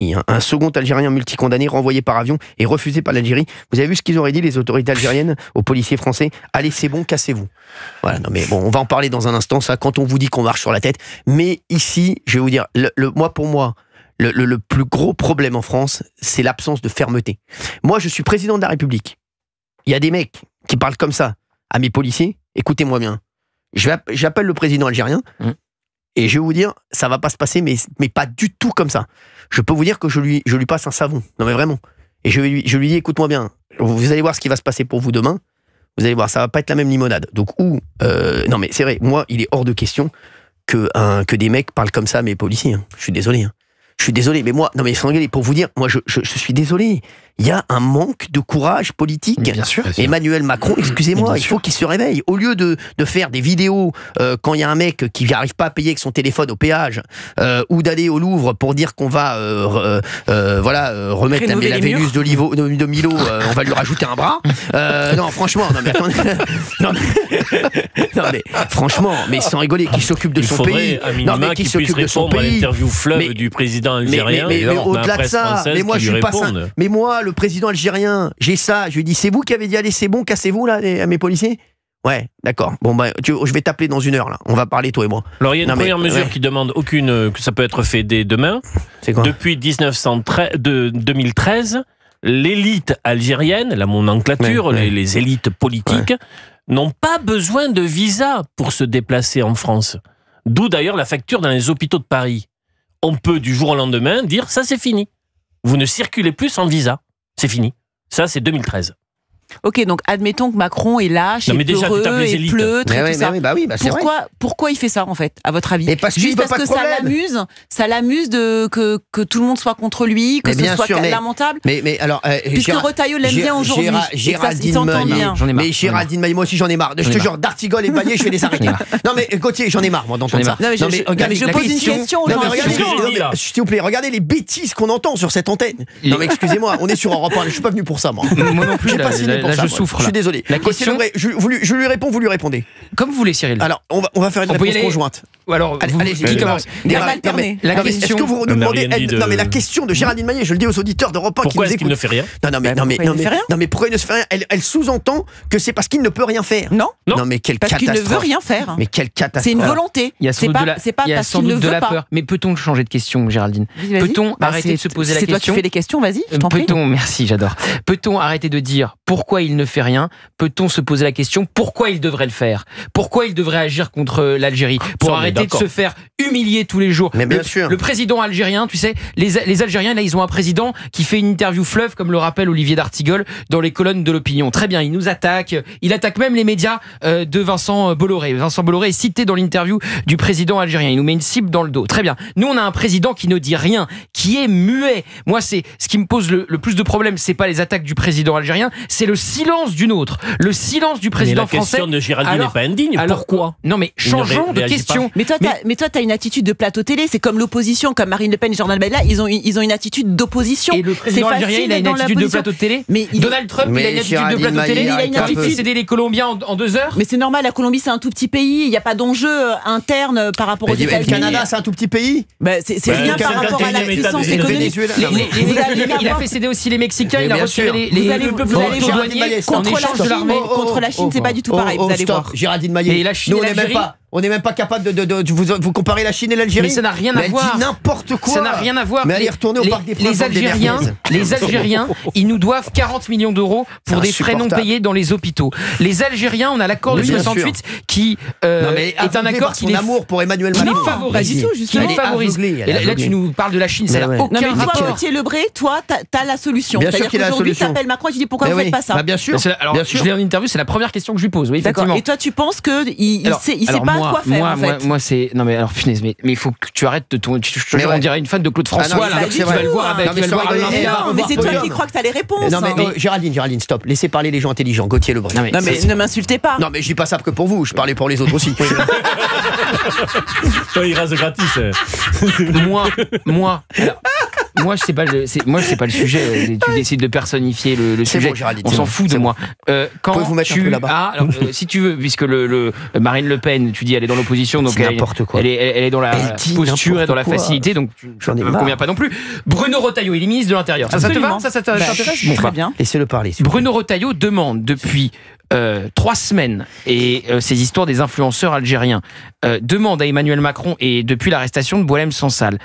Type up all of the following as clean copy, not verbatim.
Un second Algérien multicondamné renvoyé par avion et refusé par l'Algérie. Vous avez vu ce qu'ils auraient dit, les autorités algériennes, aux policiers français? Allez, c'est bon, cassez-vous. Voilà, non mais bon, on va en parler dans un instant, ça, quand on vous dit qu'on marche sur la tête. Mais ici, je vais vous dire, pour moi, le plus gros problème en France, c'est l'absence de fermeté. Moi, je suis président de la République. Il y a des mecs qui parlent comme ça à mes policiers. Écoutez-moi bien. J'appelle le président algérien. Et je vais vous dire, ça va pas se passer, mais pas du tout comme ça. Je peux vous dire que je lui passe un savon. Non mais vraiment. Et je lui dis, écoute-moi bien, vous allez voir ce qui va se passer pour vous demain. Vous allez voir, ça va pas être la même limonade. Donc, non mais c'est vrai, moi, il est hors de question que des mecs parlent comme ça à mes policiers. Hein. Je suis désolé. Hein. Je suis désolé, mais moi, non mais sans gueuler, pour vous dire, moi je suis désolé. Il y a un manque de courage politique. Bien sûr. Emmanuel Macron, excusez-moi, il faut qu'il se réveille. Au lieu de faire des vidéos quand il y a un mec qui n'arrive pas à payer avec son téléphone au péage, ou d'aller au Louvre pour dire qu'on va remettre la Vénus de Milo, on va lui rajouter un bras. Non, franchement, non mais attendez. non mais franchement, mais sans rigoler, qui s'occupe de son pays. Non mais qui s'occupe de son pays. L'interview fleuve du président algérien. Mais au-delà de ça, mais moi je suis pas ça. Mais moi, le président algérien, j'ai ça, je lui dis, c'est vous qui avez dit, allez, c'est bon, cassez-vous là, à mes policiers? Ouais, d'accord. Bon, je vais t'appeler dans 1 heure là. On va parler, toi et moi. Alors, il y a une première mesure qui demande que ça peut être fait dès demain. C'est quoi? Depuis 2013, l'élite algérienne, la nomenclature, les élites politiques, n'ont pas besoin de visa pour se déplacer en France. D'où d'ailleurs la facture dans les hôpitaux de Paris. On peut du jour au lendemain dire, ça c'est fini. Vous ne circulez plus sans visa. C'est fini. Ça, c'est 2013. Ok, donc admettons que Macron est lâche, est peureux, et pleutre, et tout ça. Pourquoi il fait ça, en fait, à votre avis? Juste parce que ça l'amuse que tout le monde soit contre lui, que ce soit lamentable. Mais alors, puisque Retailleau l'aime bien aujourd'hui. Géraldine Maillet, Géraldine Maillet, moi aussi j'en ai marre. Je te jure, d'Artigol et Bagné, je vais les arrêter. Non mais Gauthier, j'en ai marre, moi, d'entendre ça. Non mais je pose une question aux gens. S'il vous plaît, regardez les bêtises qu'on entend sur cette antenne. Non mais excusez-moi, on est sur Europe 1, je suis pas venu pour ça, moi. Moi non plus. Là, je souffre. Je suis désolé. La question, je lui réponds, vous lui répondez. Comme vous voulez, Cyril. Alors, on va faire une réponse conjointe. Alors, qui commence? La question. Est-ce que vous demandez? Non, mais la question de Géraldine Maillet, je le dis aux auditeurs d'Europe 1 qui nous écoutent. Pourquoi est-ce qu'il ne fait rien? Non, mais pourquoi il ne se fait rien? Elle sous-entend que c'est parce qu'il ne peut rien faire. Non. Mais quelle catastrophe. Parce qu'il ne veut rien faire. Mais quelle catastrophe. C'est une volonté. C'est pas parce qu'il ne veut pas. Mais peut-on changer de question, Géraldine? Peut-on arrêter de se poser la question? C'est toi qui fais les questions, vas-y, je t'en prie. Merci, j'adore. Peut-on arrêter de dire pourquoi il ne fait rien? Peut-on se poser la question pourquoi il devrait le faire? Pourquoi il devrait agir contre l'Algérie? Pour arrêter de se faire humilier tous les jours. Mais bien sûr. Le président algérien, tu sais, les Algériens, là, ils ont un président qui fait une interview fleuve, comme le rappelle Olivier d'Artigol, dans les colonnes de l'Opinion. Très bien, il nous attaque. Il attaque même les médias de Vincent Bolloré. Vincent Bolloré est cité dans l'interview du président algérien. Il nous met une cible dans le dos. Très bien. Nous, on a un président qui ne dit rien, qui est muet. Moi, c'est ce qui me pose le plus de problèmes. C'est pas les attaques du président algérien, c'est le silence d'une autre. Le silence du président français. La question de Géraldine n'est pas indigne. Pourquoi? Non, mais changeons de question. Mais toi, t'as une attitude de plateau télé. C'est comme l'opposition, comme Marine Le Pen et Jordan Bardella. Ils ont une attitude d'opposition. Et le président algérien, il a une attitude de plateau télé. Donald Trump, il a une attitude de plateau télé. Il a une attitude d'aider les Colombiens en 2 heures. Mais c'est normal. La Colombie, c'est un tout petit pays. Il n'y a pas d'enjeu interne par rapport aux États-Unis. Le Canada, c'est un tout petit pays. C'est rien par rapport à la puissance économique. Il a fait céder aussi les Mexicains. Il a retiré les peuples douaniers contre la Chine, c'est pas du tout pareil. Vous allez voir. Géraldine Maillet, nous on n'est même pas capable de vous comparer la Chine et l'Algérie. Mais ça n'a rien à voir. Elle dit n'importe quoi. Ça n'a rien à voir. Mais allez retourner au Parc des Princes. Les Algériens, ils nous doivent 40 millions d'euros pour des frais non payés dans les hôpitaux. Les Algériens, on a l'accord de 68 qui est un accord qui amour pour Emmanuel Macron. Pas du tout, justement. Qui les favorise. Et là, tu nous parles de la Chine, ça n'a aucun rapport. Toi, Gauthier Lebré, toi, t'as la solution. C'est-à-dire qu'aujourd'hui, t'appelles Macron et tu dis pourquoi vous faites pas ça? Bien sûr. Alors, je l'ai en interview, c'est la première question que je lui pose. Oui, d'accord. Et toi, tu penses qu'il sait pas quoi faire, en fait? Moi, c'est. Non, mais alors, punaise, mais il faut que tu arrêtes de tourner. On dirait une fan de Claude François, là. Tu vas le voir avec. Mais c'est toi qui crois que t'as les réponses. Non, mais Géraldine, stop. Laissez parler les gens intelligents. Gauthier Lebré. Non, mais ne m'insultez pas. Non, mais je dis pas ça que pour vous. Je parlais pour les autres aussi. Il rase gratis. moi, c'est pas le sujet. Tu décides de personnifier le sujet. Bon, on s'en fout de moi. Quand vous mettre un peu là-bas. Si tu veux, puisque Marine Le Pen, tu dis, elle est dans l'opposition, donc elle est dans la posture et dans la facilité, donc ça ne me convient pas non plus. Bruno Retailleau, il est ministre de l'Intérieur. Ça te va? Ça t'intéresse? Très bien. Laissez-le parler. Bruno Retailleau demande depuis 3 semaines, et ces histoires des influenceurs algériens, demande à Emmanuel Macron, et depuis l'arrestation de Boualem Sansal,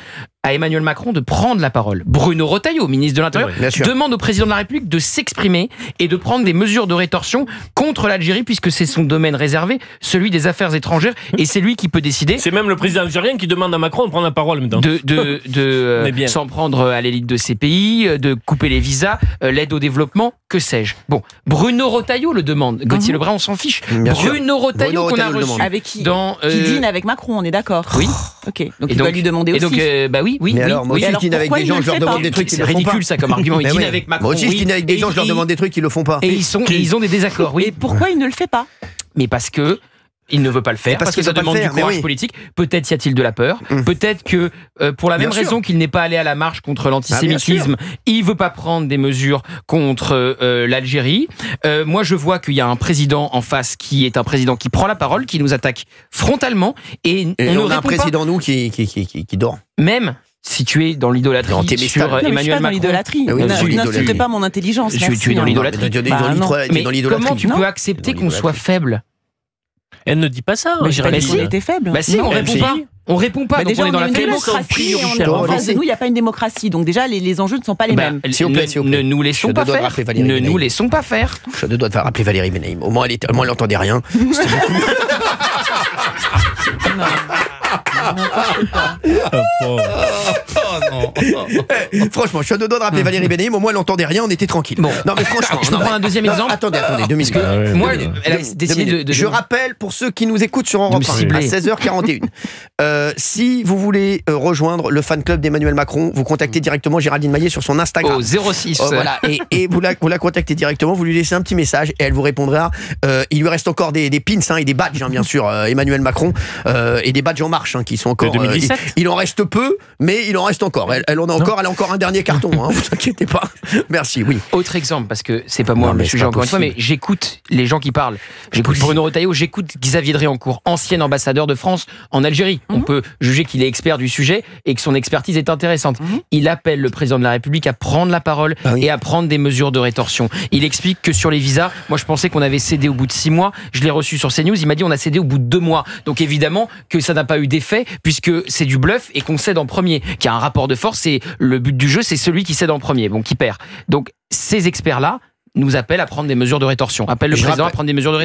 à Emmanuel Macron de prendre la parole. Bruno Retailleau, ministre de l'Intérieur, demande au président de la République de s'exprimer et de prendre des mesures de rétorsion contre l'Algérie, puisque c'est son domaine réservé, celui des affaires étrangères, et c'est lui qui peut décider. C'est même le président algérien qui demande à Macron de prendre la parole maintenant. De s'en prendre à l'élite de ces pays, de couper les visas, l'aide au développement, que sais-je. Bon, Bruno Retailleau le demande. Gauthier Lebras, on s'en fiche. Bruno Retailleau qu'on a reçu. Avec qui qui dîne avec Macron, on est d'accord? Oui. Ok. Donc il va lui demander aussi. Oui. Mais alors, moi aussi, je dîne avec des gens, je leur demande des trucs qu'ils ne font pas. C'est ridicule, ça, comme argument. Il dîne avec Macron. Moi aussi, je dîne avec des gens, je leur demande des trucs qu'ils ne le font pas. Et ils ont des désaccords, oui. Et pourquoi il ne le fait pas? Mais parce que il ne veut pas le faire, parce que ça demande du courage politique. Peut-être y a-t-il de la peur. Peut-être que pour la même raison qu'il n'est pas allé à la marche contre l'antisémitisme, il veut pas prendre des mesures contre l'Algérie. Moi, je vois qu'il y a un président en face qui est un président qui prend la parole, qui nous attaque frontalement, et on a un président, nous, qui dort. Même si tu es dans l'idolâtrie sur Emmanuel Macron. N'insultez pas mon intelligence. Tu es dans l'idolâtrie. Mais comment tu peux accepter qu'on soit faible? Elle ne dit pas ça. Mais si, elle était faible. Bah si, on répond pas. On répond pas. Donc déjà, on est dans la démocratie. En face de nous, il n'y a pas une démocratie. Donc déjà, les enjeux ne sont pas les mêmes. Ne nous laissons pas faire. Ne nous laissons pas faire. Je dois te faire rappeler Valérie Benaïm. Au moins, elle n'entendait rien. Franchement, je suis à 2 doigts de rappeler Valérie Benaïm. Au moins, elle n'entendait rien, on était tranquille. Bon. Non, mais franchement, je peux prendre un deuxième exemple. Attendez, 2 minutes. Moi, elle a décidé de. Je rappelle pour ceux qui nous écoutent sur Europe 1 à 16h41. Si vous voulez rejoindre le fan club d'Emmanuel Macron, vous contactez directement Géraldine Maillet sur son Instagram. Au 06. Voilà. Et vous la contactez directement, vous lui laissez un petit message et elle vous répondra. Il lui reste encore des pins et des badges, bien sûr, Emmanuel Macron, et des badges en marche qui sont encore. Il en reste peu, mais il en reste encore. Elle en a encore. Elle a encore un dernier carton. Vous inquiétez pas. Merci. Oui. Autre exemple, parce que c'est pas moi le sujet encore une fois, mais j'écoute les gens qui parlent. J'écoute Bruno Retailleau, j'écoute Xavier Dréancourt, ancien ambassadeur de France en Algérie. On peut juger qu'il est expert du sujet et que son expertise est intéressante. Il appelle le président de la République à prendre la parole et à prendre des mesures de rétorsion. Il explique que sur les visas, moi je pensais qu'on avait cédé au bout de 6 mois. Je l'ai reçu sur CNews. Il m'a dit on a cédé au bout de 2 mois. Donc évidemment que ça n'a pas eu d'effet puisque c'est du bluff et qu'on cède en premier. Qu'il y a un rapport de force et le but du jeu, c'est celui qui cède en premier, bon, qui perd. Donc ces experts-là nous appellent à prendre des mesures de rétorsion. Appellent le président à prendre des mesures de rétorsion.